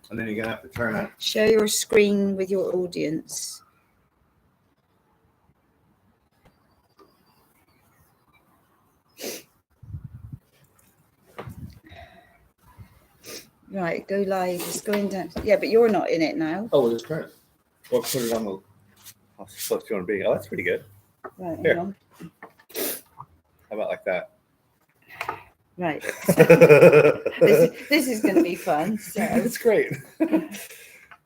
And then you're going to have to turn it. Share your screen with your audience. Right, go live. It's going down. Yeah, but you're not in it now. Oh, we'll just turn it. We'll put it on the... How close do you want to be? Oh, that's pretty good. Right, Here. hang on. How about like that? Right. This is going to be fun. So. It's great.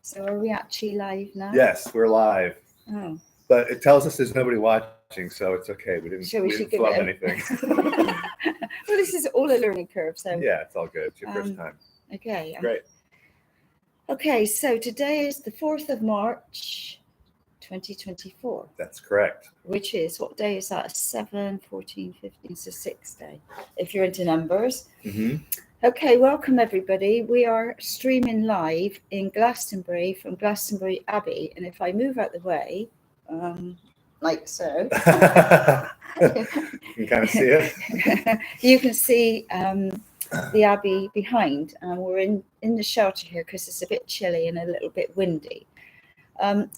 So are we actually live now? Yes, we're live. Oh. But it tells us there's nobody watching, so it's okay. We didn't flub anything. Well, this is all a learning curve, so... Yeah, it's all good. It's your first time. Okay. Great. Okay, so today is the 4th of March, 2024. That's correct. Which is, what day is that? 7, 14, 15, it's the 6th day, if you're into numbers. Mm-hmm. Okay, welcome everybody. We are streaming live in Glastonbury from Glastonbury Abbey. And if I move out the way, like so. You can kind of see it. You can see the Abbey behind. And we're in the shelter here because it's a bit chilly and a little bit windy.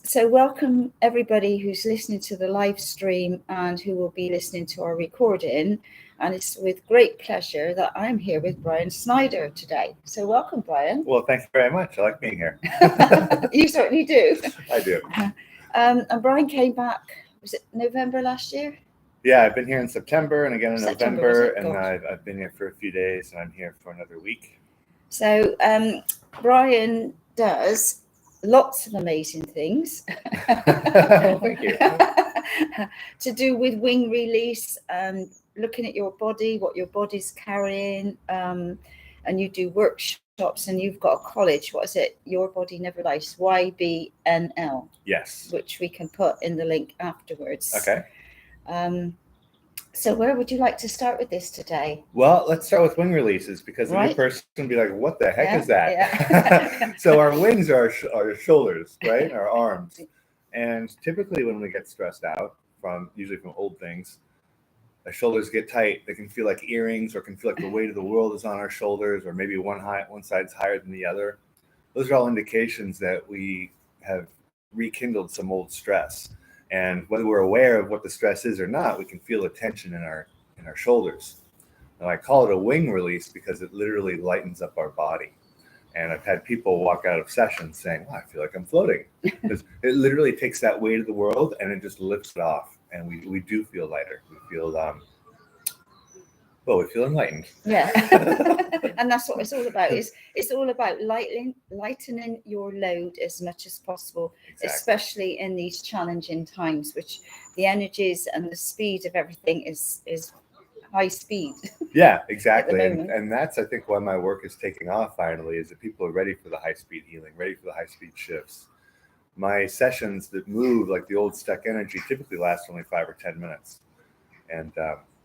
So welcome everybody who's listening to the live stream and who will be listening to our recording. And it's with great pleasure that I'm here with Brian Snyder today. So welcome, Brian. Well, thank you very much. I like being here. You certainly do. I do. And Brian came back, was it November last year? Yeah, I've been here in September and again in November. And God. I've been here for a few days and I'm here for another week. So Brian does lots of amazing things. Thank you. To do with wing release and looking at your body, what your body's carrying, and you do workshops and you've got a college. What is it? Your Body Never Lies, YBNL. Yes. Which we can put in the link afterwards. Okay. So where would you like to start with this today? Well, let's start with wing releases because the new person can be like, what the heck is that? Yeah. So our wings are our shoulders, right? Our arms. And typically when we get stressed out usually from old things, our shoulders get tight. They can feel like earrings or can feel like the weight of the world is on our shoulders or maybe one side's higher than the other. Those are all indications that we have rekindled some old stress. And whether we're aware of what the stress is or not, we can feel the tension in our shoulders. And I call it a wing release because it literally lightens up our body. And I've had people walk out of sessions saying, "Well, I feel like I'm floating." Because it literally takes that weight of the world and it just lifts it off. And we do feel lighter. We feel we feel enlightened. Yeah. And that's what it's all about. It's all about lightening your load as much as possible, exactly. Especially in these challenging times, which the energies and the speed of everything is high speed. Yeah, exactly. And that's, I think, why my work is taking off finally, is that people are ready for the high speed healing, ready for the high speed shifts. My sessions that move like the old stuck energy typically last only 5 or 10 minutes. And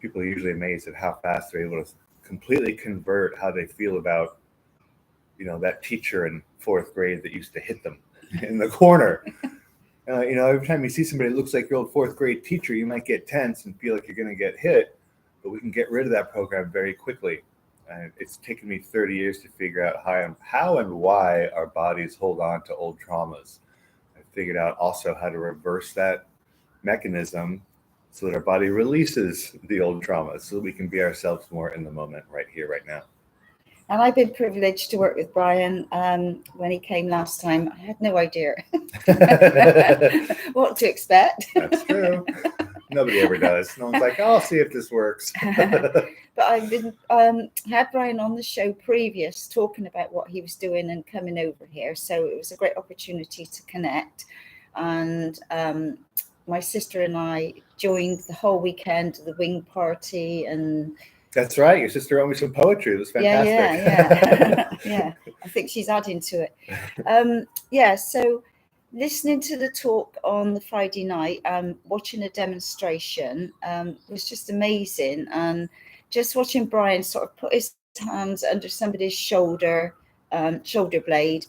people are usually amazed at how fast they're able to completely convert how they feel about, that teacher in 4th grade that used to hit them in the corner. Every time you see somebody that looks like your old 4th grade teacher, you might get tense and feel like you're going to get hit, but we can get rid of that program very quickly. And it's taken me 30 years to figure out how and why our bodies hold on to old traumas. Figured out also how to reverse that mechanism so that our body releases the old traumas so that we can be ourselves more in the moment right here, right now. And I've been privileged to work with Brian. When he came last time, I had no idea what to expect. That's true. Nobody ever does. No one's like, I'll see if this works. But I've been had Brian on the show previous talking about what he was doing and coming over here. So it was a great opportunity to connect. And my sister and I joined the whole weekend of the wing party. And that's right. Your sister wrote me some poetry. It was fantastic. Yeah. Yeah. I think she's adding to it. So listening to the talk on the Friday night, watching a demonstration was just amazing. And just watching Brian sort of put his hands under somebody's shoulder blade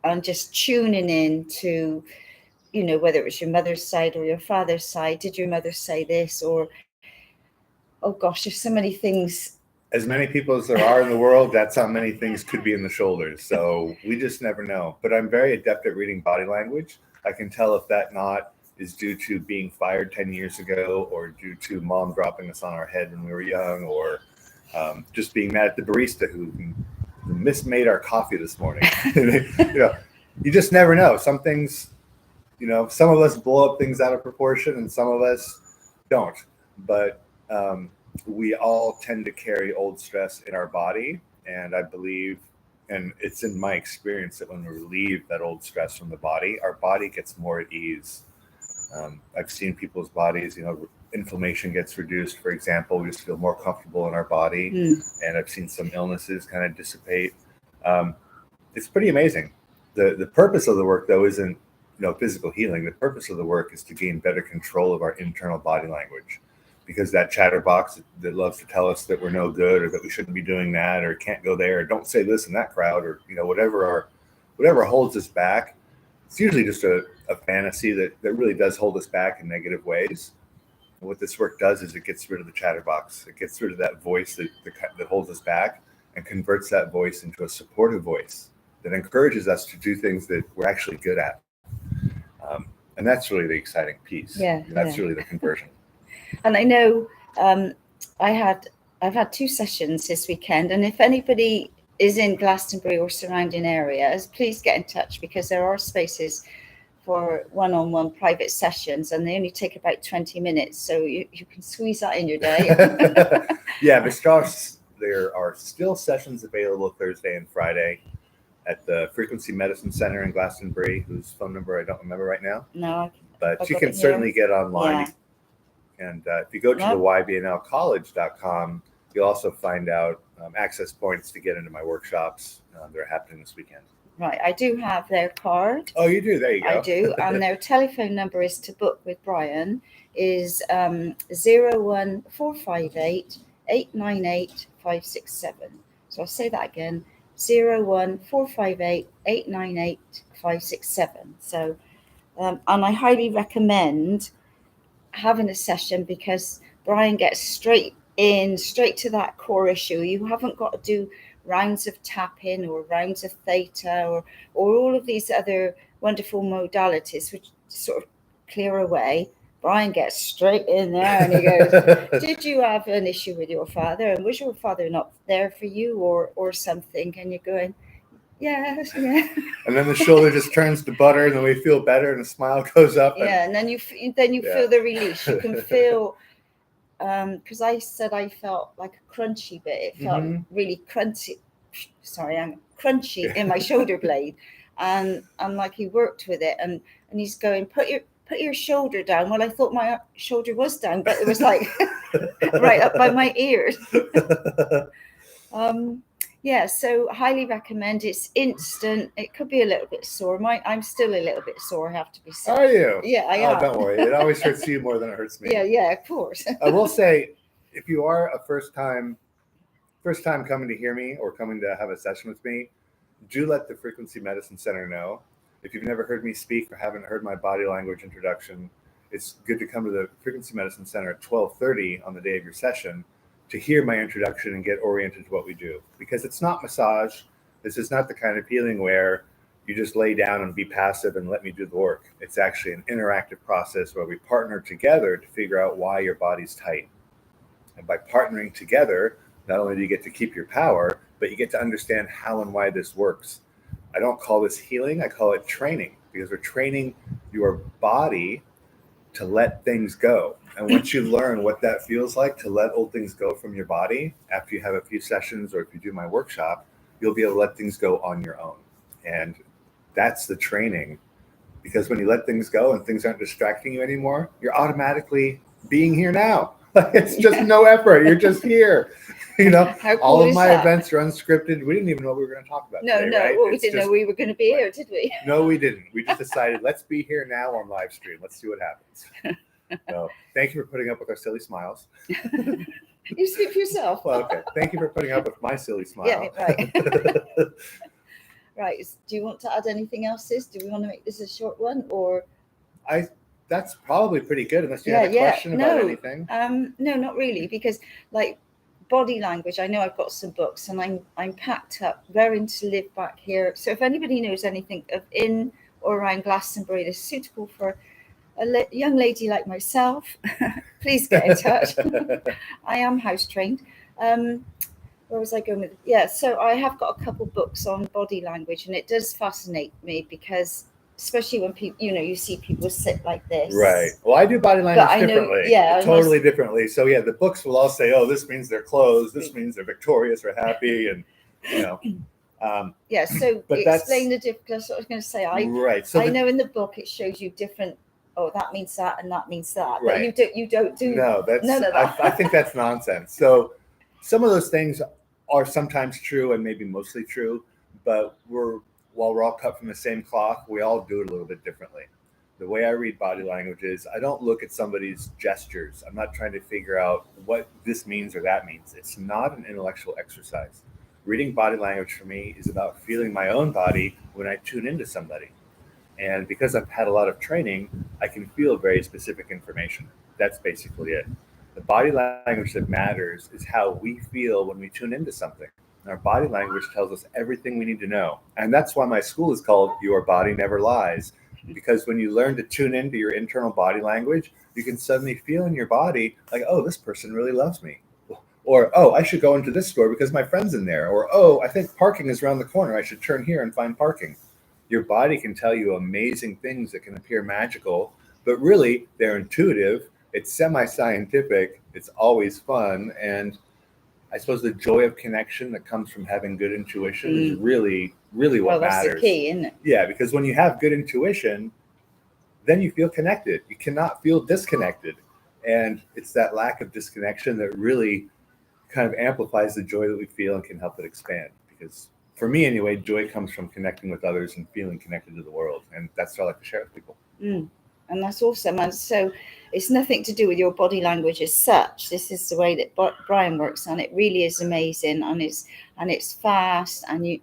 and just tuning in to, whether it was your mother's side or your father's side. Did your mother say this? Or, oh gosh, there's so many things as many people as there are in the world, that's how many things could be in the shoulders. So we just never know. But I'm very adept at reading body language. I can tell if that knot is due to being fired 10 years ago, or due to mom dropping us on our head when we were young, or just being mad at the barista who mismade our coffee this morning. You just never know. Some things, some of us blow up things out of proportion and some of us don't. But we all tend to carry old stress in our body. And I believe, and it's in my experience, that when we relieve that old stress from the body, our body gets more at ease. I've seen people's bodies, inflammation gets reduced, for example. We just feel more comfortable in our body. And I've seen some illnesses kind of dissipate. It's pretty amazing. The purpose of the work, though, isn't physical healing. The purpose of the work is to gain better control of our internal body language, because that chatterbox that loves to tell us that we're no good, or that we shouldn't be doing that, or can't go there, or don't say this in that crowd, or whatever holds us back. It's usually just a fantasy that really does hold us back in negative ways. And what this work does is it gets rid of the chatterbox. It gets rid of that voice that holds us back, and converts that voice into a supportive voice that encourages us to do things that we're actually good at. And that's really the exciting piece. That's really the conversion. And I know I've had 2 sessions this weekend, and if anybody is in Glastonbury or surrounding areas, please get in touch, because there are spaces for one-on-one private sessions, and they only take about 20 minutes, so you can squeeze that in your day. There are still sessions available Thursday and Friday at the Frequency Medicine Center in Glastonbury, whose phone number I don't remember right now. No, but you can certainly get online. And if you go to the ybnlcollege.com, you'll also find out access points to get into my workshops that are happening this weekend. Right, I do have their card. Oh, you do? There you go. I do, and their telephone number is to book with Brian is 01458 898 567. So I'll say that again, 01458 898 567. So, and I highly recommend having a session, because Brian gets straight to that core issue. You haven't got to do rounds of tapping or rounds of theta or all of these other wonderful modalities which sort of clear away. Brian gets straight in there and he goes, did you have an issue with your father? And was your father not there for you or something? And you're going, yes, yeah. And then the shoulder just turns to butter, and then we feel better, and a smile goes up. And then you feel the release. You can feel, because I said I felt like a crunchy bit. It felt really crunchy. Sorry, I'm crunchy in my shoulder blade, and like he worked with it, and he's going, put your shoulder down. Well, I thought my shoulder was down, but it was like right up by my ears. So highly recommend. It's instant. It could be a little bit sore. I'm still a little bit sore, I have to be said. Are you? Yeah, I am. Oh, don't worry. It always hurts you more than it hurts me. Yeah, of course. I will say, if you are a first time coming to hear me or coming to have a session with me, do let the Frequency Medicine Center know. If you've never heard me speak or haven't heard my body language introduction, it's good to come to the Frequency Medicine Center at 12:30 on the day of your session to hear my introduction and get oriented to what we do. Because it's not massage. This is not the kind of healing where you just lay down and be passive and let me do the work. It's actually an interactive process where we partner together to figure out why your body's tight. And by partnering together, not only do you get to keep your power, but you get to understand how and why this works. I don't call this healing, I call it training, because we're training your body to let things go. And once you learn what that feels like to let old things go from your body, after you have a few sessions or if you do my workshop, you'll be able to let things go on your own. And that's the training, because when you let things go and things aren't distracting you anymore, you're automatically being here now. It's just no effort. You're just here. How all cool of my that? events are unscripted. We didn't even know what we were going to talk about today, right? Well, we didn't know we were going to be here, did we? No, we didn't. We just decided, let's be here now on live stream. Let's see what happens. So thank you for putting up with our silly smiles. You speak for yourself. Well, okay. Thank you for putting up with my silly smile. Yeah, right. Right. Do you want to add anything else, Sis? Do we want to make this a short one, or? That's probably pretty good, unless you had a question about anything. No, not really, because like body language, I know I've got some books, and I'm packed up, raring to live back here. So if anybody knows anything of in or around Glastonbury that's suitable for a young lady like myself, please get in touch. I am house trained. Where was I going with it? Yeah, so I have got a couple books on body language, and it does fascinate me because, especially when people, you see people sit like this. Right. Well, I do body language differently. Totally differently. So yeah, the books will all say, "Oh, this means they're closed. This means they're victorious or happy," and yeah. So but explain the difference. That's what I was going to say. Right. So I know in the book it shows you different. Oh, that means that, and that means that. Right. But you don't do none of that. I think that's nonsense. So some of those things are sometimes true and maybe mostly true, but while we're all cut from the same cloth, we all do it a little bit differently. The way I read body language is I don't look at somebody's gestures. I'm not trying to figure out what this means or that means. It's not an intellectual exercise. Reading body language for me is about feeling my own body when I tune into somebody. And because I've had a lot of training, I can feel very specific information. That's basically it. The body language that matters is how we feel when we tune into something. And our body language tells us everything we need to know. And that's why my school is called Your Body Never Lies. Because when you learn to tune into your internal body language, you can suddenly feel in your body like, oh, this person really loves me. Or, oh, I should go into this store because my friend's in there. Or, oh, I think parking is around the corner. I should turn here and find parking. Your body can tell you amazing things that can appear magical, but really they're intuitive. It's semi-scientific. It's always fun. And I suppose the joy of connection that comes from having good intuition is really, really what matters. That's the key, isn't it? Yeah, because when you have good intuition, then you feel connected. You cannot feel disconnected. And it's that lack of disconnection that really kind of amplifies the joy that we feel and can help it expand. Because for me anyway, joy comes from connecting with others and feeling connected to the world. And that's what I like to share with people. And that's awesome. And so it's nothing to do with your body language as such. This is the way that Brian works on it. Really is amazing. And it's fast, and you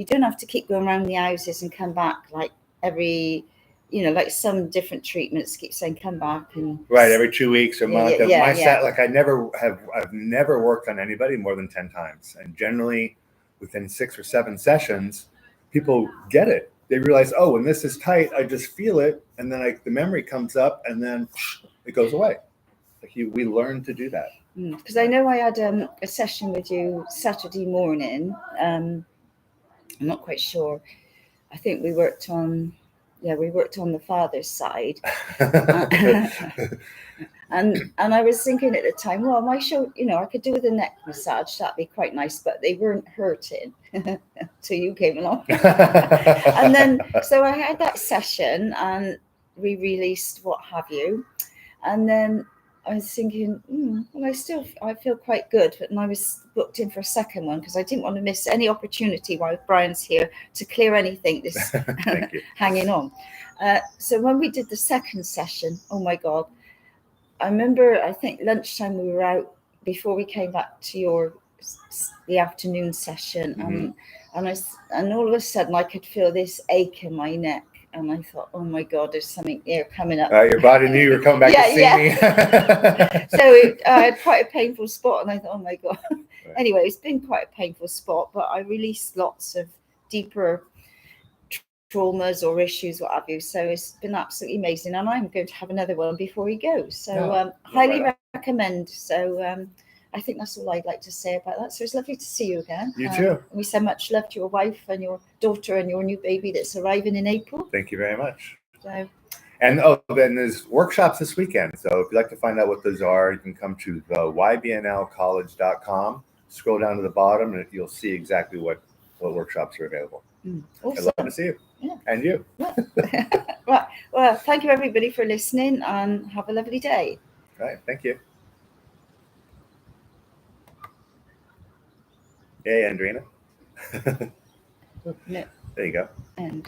don't have to keep going around the houses and come back like every, like some different treatments keep saying come back and right every 2 weeks or a month. Set, like I've never worked on anybody more than 10 times, and generally within 6 or 7 sessions, people get it. They realize, oh, when this is tight, I just feel it, and then the memory comes up, and then it goes away. We learn to do that. Because I know I had a session with you Saturday morning. I'm not quite sure. I think we worked on the father's side. And I was thinking at the time, well, my show, I could do with a neck massage. That'd be quite nice, but they weren't hurting till you came along. And then, so I had that session and we released what have you. And then I was thinking, well, I feel quite good. And I was booked in for a second one because I didn't want to miss any opportunity while Brian's here to clear anything that's hanging on. So when we did the second session, oh my God, I remember, I think lunchtime we were out before we came back to the afternoon session. And all of a sudden I could feel this ache in my neck. And I thought, oh my God, there's something here coming up. Your body knew you were coming back to see me. So I had quite a painful spot, and I thought, oh my God. Right. Anyway, it's been quite a painful spot, but I released lots of deeper traumas or issues, what have you. So it's been absolutely amazing. And I'm going to have another one before he goes. So highly recommend. So I think that's all I'd like to say about that. So it's lovely to see you again. You too. We send much love to your wife and your daughter and your new baby that's arriving in April. Thank you very much. So, and then there's workshops this weekend. So if you'd like to find out what those are, you can come to the ybnlcollege.com, scroll down to the bottom, and you'll see exactly what workshops are available. Awesome. I'd love to see you. Yeah. And you. Right. Well, thank you everybody for listening, and have a lovely day. All right. Thank you. Yay, Andrena. No. There you go. And